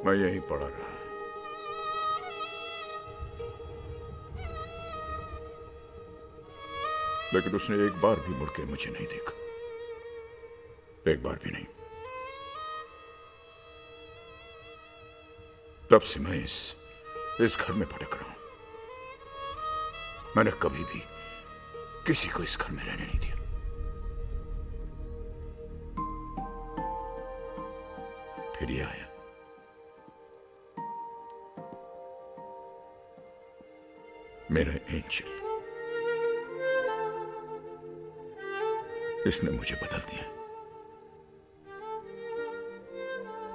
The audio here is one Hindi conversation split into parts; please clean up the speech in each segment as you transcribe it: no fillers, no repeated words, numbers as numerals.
मैं यहीं पड़ा रहा, लेकिन उसने एक बार भी मुड़ के मुझे नहीं देखा, एक बार भी नहीं। तब से मैं इस घर में भटक रहा हूं। मैंने कभी भी किसी को इस घर में रहने नहीं दिया। फिर ये आया, मेरा एंजल। इसने मुझे बदल दिया।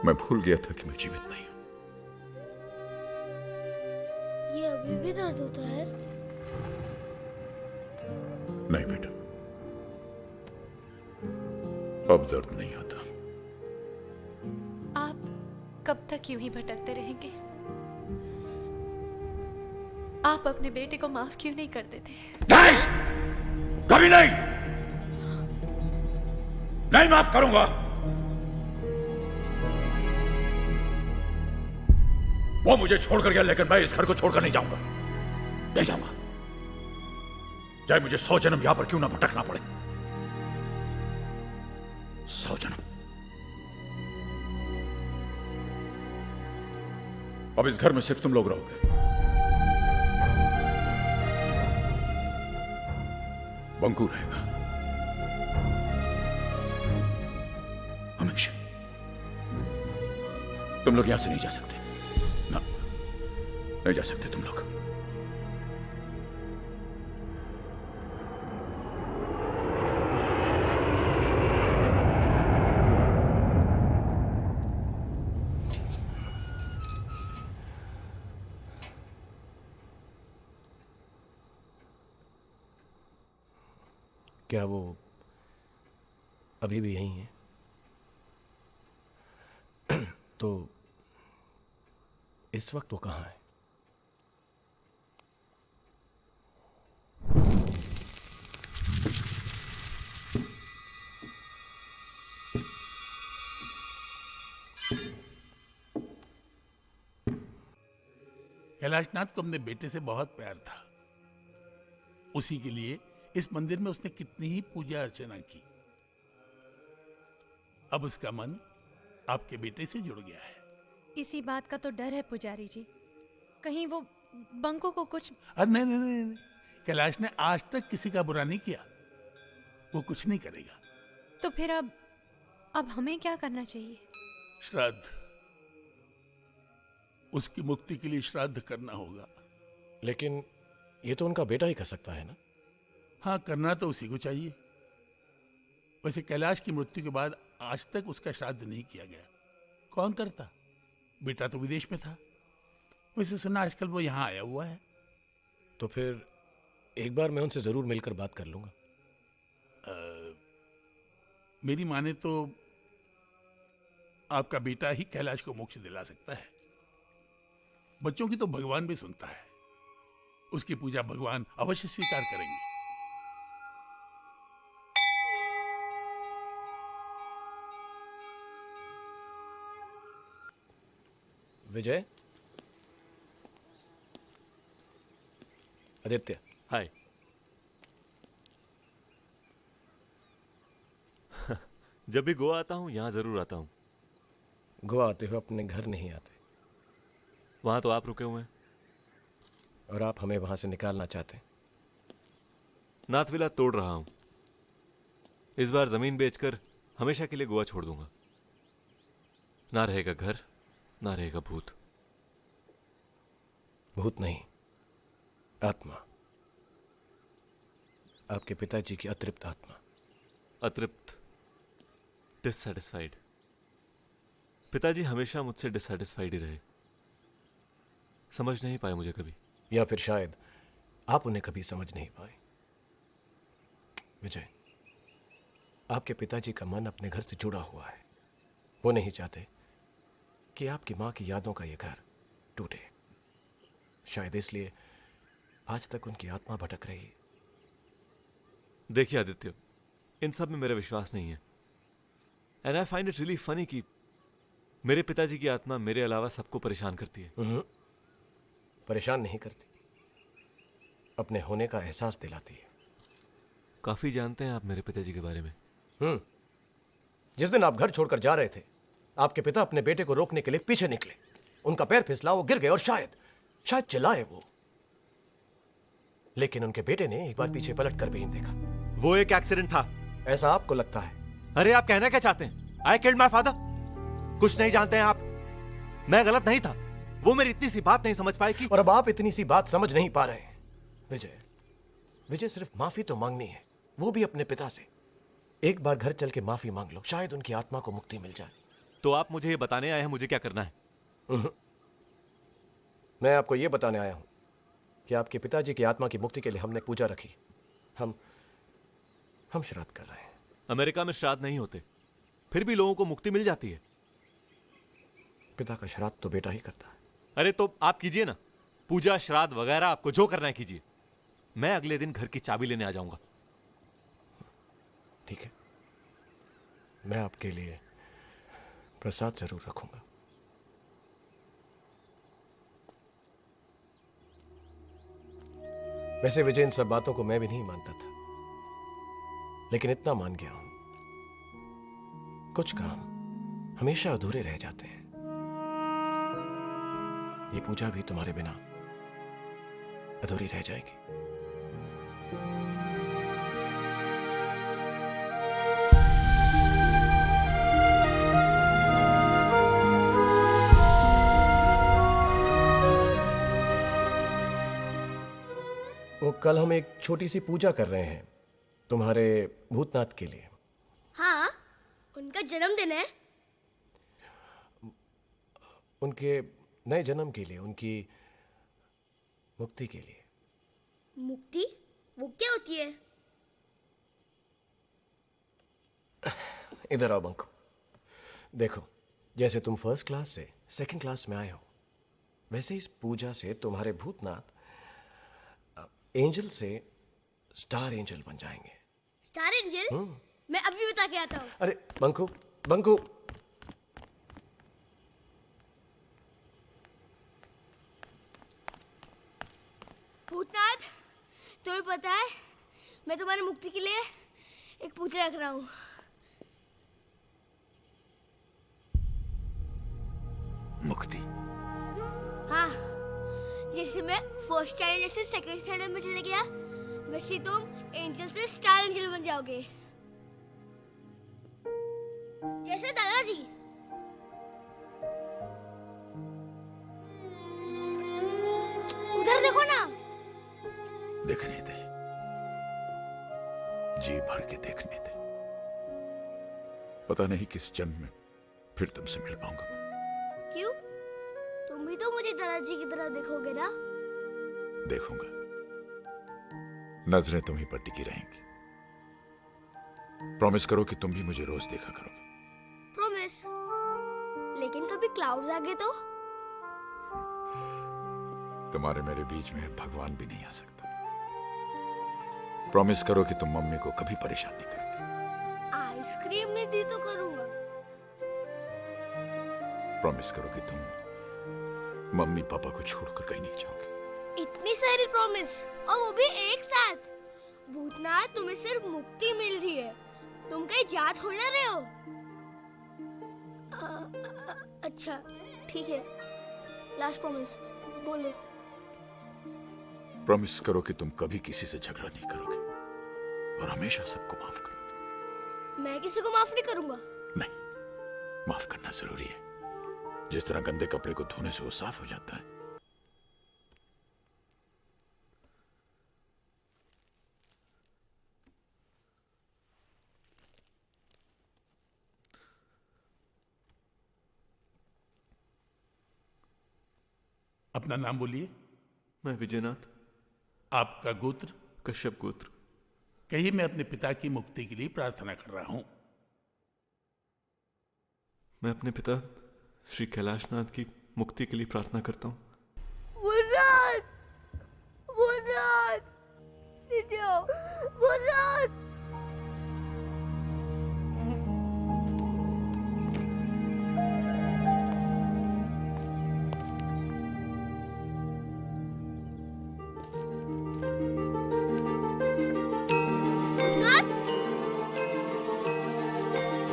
मैं भूल गया था कि मैं जीवित नहीं हूं। ये अभी भी दर्द होता है? नहीं बेटा, अब दर्द नहीं आता। आप कब तक यूं ही भटकते रहेंगे? आप अपने बेटे को माफ क्यों नहीं कर देते? नहीं, कभी नहीं, नहीं माफ करूंगा। वो मुझे छोड़कर गया, लेकिन मैं इस घर को छोड़कर नहीं जाऊंगा, नहीं जाऊंगा। चाहे मुझे 100 जन्म यहां पर क्यों ना भटकना पड़े, 100 जन्म। अब इस घर में सिर्फ तुम लोग रहोगे। बंकू रहेगा हमेशा। तुम लोग यहां से नहीं जा सकते, ना, नहीं जा सकते तुम लोग। क्या वो अभी भी यहीं है? तो इस वक्त वो कहाँ है? कैलाशनाथ को अपने बेटे से बहुत प्यार था। उसी के लिए इस मंदिर में उसने कितनी ही पूजा अर्चना की। अब उसका मन आपके बेटे से जुड़ गया है। इसी बात का तो डर है पुजारी जी, कहीं वो बंकू को कुछ। अरे नहीं नहीं नहीं नहीं, कैलाश ने आज तक किसी का बुरा नहीं किया, वो कुछ नहीं करेगा। तो फिर अब हमें क्या करना चाहिए? श्राद्ध, उसकी मुक्ति के लिए श्राद्ध करना होगा। लेकिन ये तो उनका बेटा ही कर सकता है ना? हाँ, करना तो उसी को चाहिए। वैसे कैलाश की मृत्यु के बाद आज तक उसका श्राद्ध नहीं किया गया। कौन करता? बेटा तो विदेश में था। वैसे सुना आजकल वो यहाँ आया हुआ है। तो फिर एक बार मैं उनसे जरूर मिलकर बात कर लूंगा। मेरी माने तो आपका बेटा ही कैलाश को मोक्ष दिला सकता है। बच्चों की तो भगवान भी सुनता है। उसकी पूजा भगवान अवश्य स्वीकार करेंगे। विजय, आदित्य, हाय। जब भी गोवा आता हूँ यहाँ जरूर आता हूँ। गोवा आते हो अपने घर नहीं आते। वहाँ तो आप रुके हुए हैं। और आप हमें वहां से निकालना चाहते हैं। नाथविला तोड़ रहा हूँ। इस बार जमीन बेचकर हमेशा के लिए गोवा छोड़ दूंगा। ना रहेगा घर, ना रहेगा भूत। भूत नहीं, आत्मा। आपके पिताजी की अतृप्त आत्मा। अतृप्त, डिससैटिस्फाइड। पिताजी हमेशा मुझसे डिससैटिस्फाइड ही रहे। समझ नहीं पाए मुझे कभी। या फिर शायद आप उन्हें कभी समझ नहीं पाए। विजय, आपके पिताजी का मन अपने घर से जुड़ा हुआ है। वो नहीं चाहते कि आपकी मां की यादों का ये घर टूटे। शायद इसलिए आज तक उनकी आत्मा भटक रही है। देखिए आदित्य, इन सब में मेरा विश्वास नहीं है। And I find it really funny कि मेरे पिताजी की आत्मा मेरे अलावा सबको परेशान करती है। परेशान नहीं करती, अपने होने का एहसास दिलाती है। काफी जानते हैं आप मेरे पिताजी के बारे में। जिस दिन आप घर छोड़कर जा रहे थे, आपके पिता अपने बेटे को रोकने के लिए पीछे निकले। उनका पैर फिसला, वो गिर गए और शायद चिल्लाए वो। लेकिन उनके बेटे ने एक बार पीछे पलट कर भी नहीं देखा। वो एक एक्सीडेंट था। ऐसा आपको लगता है? अरे आप कहना क्या चाहते हैं? I killed my father. कुछ नहीं जानते हैं आप। मैं गलत नहीं था, वो मेरी इतनी सी बात नहीं समझ पाई कि। और अब आप इतनी सी बात समझ नहीं पा रहे हैं। विजय सिर्फ माफी तो मांगनी है, वो भी अपने पिता से। एक बार घर चल के माफी मांग लो, शायद उनकी आत्मा को मुक्ति मिल जाए। तो आप मुझे ये बताने आए हैं मुझे क्या करना है? मैं आपको ये बताने आया हूं कि आपके पिताजी की आत्मा की मुक्ति के लिए हमने पूजा रखी। हम श्राद्ध कर रहे हैं। अमेरिका में श्राद्ध नहीं होते, फिर भी लोगों को मुक्ति मिल जाती है। पिता का श्राद्ध तो बेटा ही करता है। अरे तो आप कीजिए ना, पूजा श्राद्ध वगैरह आपको जो करना है कीजिए। मैं अगले दिन घर की चाबी लेने आ जाऊंगा। ठीक है, मैं आपके लिए प्रसाद जरूर रखूंगा। वैसे विजय, इन सब बातों को मैं भी नहीं मानता था, लेकिन इतना मान गया हूं, कुछ काम हमेशा अधूरे रह जाते हैं। ये पूजा भी तुम्हारे बिना अधूरी रह जाएगी। वो कल हम एक छोटी सी पूजा कर रहे हैं तुम्हारे भूतनाथ के लिए। हाँ, उनका जन्मदिन है। उनके नए जन्म के लिए, उनकी मुक्ति के लिए। मुक्ति? वो क्या होती है? इधर आओ बंको। देखो, जैसे तुम फर्स्ट क्लास से सेकंड क्लास में आए हो, वैसे इस पूजा से तुम्हारे भूतनाथ एंजल से स्टार एंजल बन जाएंगे। Star angel? मैं अभी बता के आता हूँ। अरे बंको, बंको। भूतनाथ, तुम्हें पता है मैं तुम्हारी मुक्ति के लिए एक पूजा रख रहा हूँ। मुक्ति? हाँ, जैसे मैं फर्स्ट स्टैंडर्ड से सेकंड स्टैंडर्ड में चले गया, वैसे तुम एंजल से स्टार एंजल बन जाओगे, जैसे दादाजी। उधर देखो ना। देखने दे, जी भर के देखने दे। पता नहीं किस जन्म में फिर तुमसे मिल पाऊंगा मैं। क्यों? तुम भी तो मुझे दादाजी की तरह देखोगे ना? देखूंगा, नजरें तुम्हीं पर टिकी रहेंगी। प्रॉमिस करो कि तुम भी मुझे रोज देखा करोगे। प्रॉमिस। लेकिन कभी क्लाउड्स आ गए तो? तुम्हारे मेरे बीच में भगवान भी नहीं आ सकता। प्रॉमिस करो कि तुम मम्मी को कभी परेशान नहीं करोगे। आइसक्रीम नहीं दी तो करूंगा। प्रॉमिस करो कि तुम मम्मी पापा को छोड़कर कहीं नहीं जाओगे। इतनी सारी प्रॉमिस, और वो भी एक साथ। भूतनाथ, तुम्हें सिर्फ मुक्ति मिल रही है, तुम कहीं जा थोड़ी ना रहे हो। अच्छा ठीक है, लास्ट प्रॉमिस बोलो। प्रॉमिस करो कि तुम कभी किसी से झगड़ा नहीं करोगे और हमेशा सबको माफ करोगे। मैं किसी को माफ नहीं करूंगा। नहीं, माफ करना जरूरी है। जिस तरह गंदे कपड़े को धोने से वो साफ हो जाता है, अपना नाम बोलिए। मैं विजयनाथ। आपका गोत्र? कश्यप गोत्र। कहिए, मैं अपने पिता की मुक्ति के लिए प्रार्थना कर रहा हूं। मैं अपने पिता श्री कैलाशनाथ की मुक्ति के लिए प्रार्थना करता हूँ। भूतनाथ, भूतनाथ, नीचे आओ। भूतनाथ।